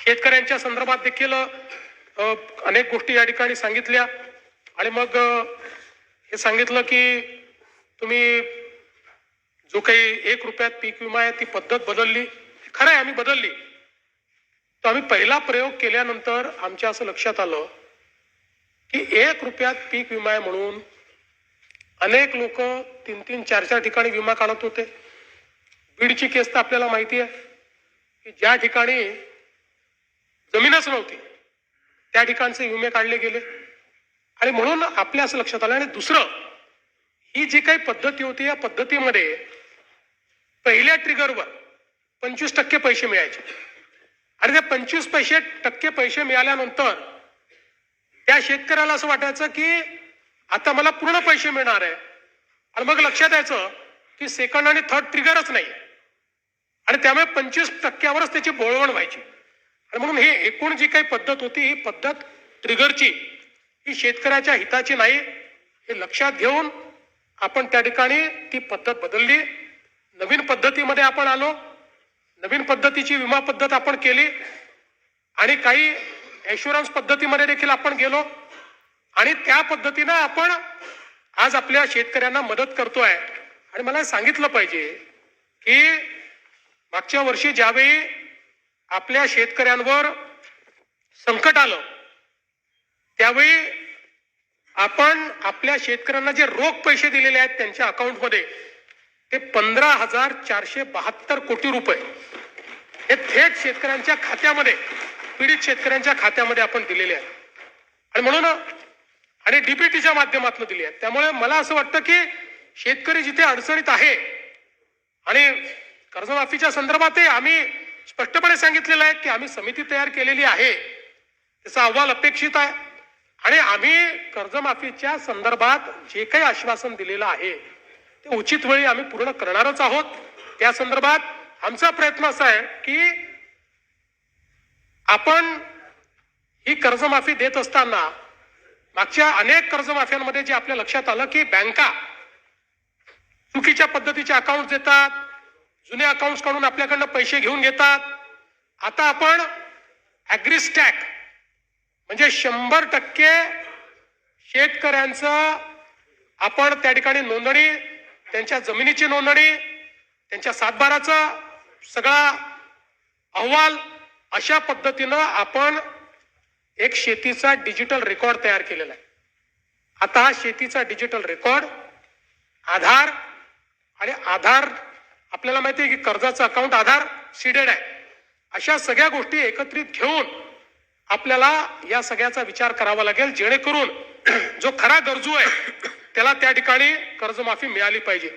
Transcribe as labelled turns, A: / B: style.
A: शेतकऱ्यांच्या संदर्भात देखील अनेक गोष्टी या ठिकाणी सांगितल्या आणि मग हे सांगितलं की तुम्ही जो काही 1 रुपयात पीक विमा आहे ती पद्धत बदलली. खरं आहे, आम्ही बदलली. तर आम्ही पहिला प्रयोग केल्यानंतर आमच्या असं लक्षात आलं की 1 रुपयात पीक विमा आहे म्हणून अनेक लोक 3-3, 4-4 ठिकाणी विमा काढत होते. बीडची केस तर आपल्याला माहिती आहे की ज्या ठिकाणी जमीनच नव्हती त्या ठिकाणचे विमे काढले गेले आणि म्हणून आपल्या असं लक्षात आलं. आणि दुसरं, ही जी काही पद्धती होती या पद्धतीमध्ये पहिल्या ट्रिगरवर 25% पैसे मिळायचे आणि त्या 25% पैसे मिळाल्यानंतर त्या शेतकऱ्याला असं वाटायचं की आता मला पूर्ण पैसे मिळणार आहे आणि मग लक्षात यायचं की सेकंड आणि थर्ड ट्रिगरच नाही आणि त्यामुळे 25%वरच त्याची बोळवण व्हायची. आणि म्हणून ही एकूण जी काही पद्धत होती ही पद्धत ट्रिगरची ही शेतकऱ्याच्या हिताची नाही हे लक्षात घेऊन आपण त्या ठिकाणी ती पद्धत बदलली. नवीन पद्धतीमध्ये आपण आलो. नवीन पद्धतीची विमा पद्धत आपण केली आणि काही ॲश्युरन्स पद्धतीमध्ये देखील आपण गेलो आणि त्या पद्धतीनं आपण आज आपल्या शेतकऱ्यांना मदत करतोय. आणि मला सांगितलं पाहिजे की मागच्या वर्षी ज्यावेळी आपल्या शेतकऱ्यांवर संकट आलं त्यावेळी आपण आपल्या शेतकऱ्यांना जे रोख पैसे दिलेले आहेत त्यांच्या अकाउंटमध्ये ते 15,472 कोटी रुपये हे थेट शेतकऱ्यांच्या खात्यामध्ये, पीडित शेतकऱ्यांच्या खात्यामध्ये आपण दिलेले आहेत आणि म्हणून आणि डीबीटीच्या माध्यमातून दिले आहेत. त्यामुळे मला असं वाटतं की शेतकरी जिथे अडचणीत आहे आणि कर्जमाफीच्या संदर्भातही आम्ही स्पष्टपणे सांगितलेलं आहे की आम्ही समिती तयार केलेली आहे, त्याचा अहवाल अपेक्षित आहे आणि आम्ही कर्जमाफीच्या संदर्भात जे काही आश्वासन दिलेलं आहे ते उचित वेळी आम्ही पूर्ण करणारच आहोत. त्या संदर्भात आमचा प्रयत्न असा आहे की आपण ही कर्जमाफी देत असताना मागच्या अनेक कर्जमाफ्यांमध्ये जे आपल्या लक्षात आलं की बँका चुकीच्या पद्धतीचे अकाउंट देतात, जुने अकाउंट काढून आपल्याकडनं पैसे घेऊन घेतात. आता आपण ॲग्रीस्टॅक म्हणजे 100% शेतकऱ्यांचं आपण त्या ठिकाणी नोंदणी, त्यांच्या जमिनीची नोंदणी, त्यांच्या सातबाराचा सगळा अहवाल अशा पद्धतीनं आपण एक शेतीचा डिजिटल रेकॉर्ड तयार केलेला आहे. आता हा शेतीचा डिजिटल रेकॉर्ड आधार आणि आधार आपल्याला माहिती आहे की कर्जाचं अकाउंट आधार सीडेड आहे. अशा सगळ्या गोष्टी एकत्रित घेऊन आपल्याला या सगळ्याचा विचार करावा लागेल जेणेकरून जो खरा गरजू आहे त्याला त्या ठिकाणी कर्जमाफी मिळाली पाहिजे.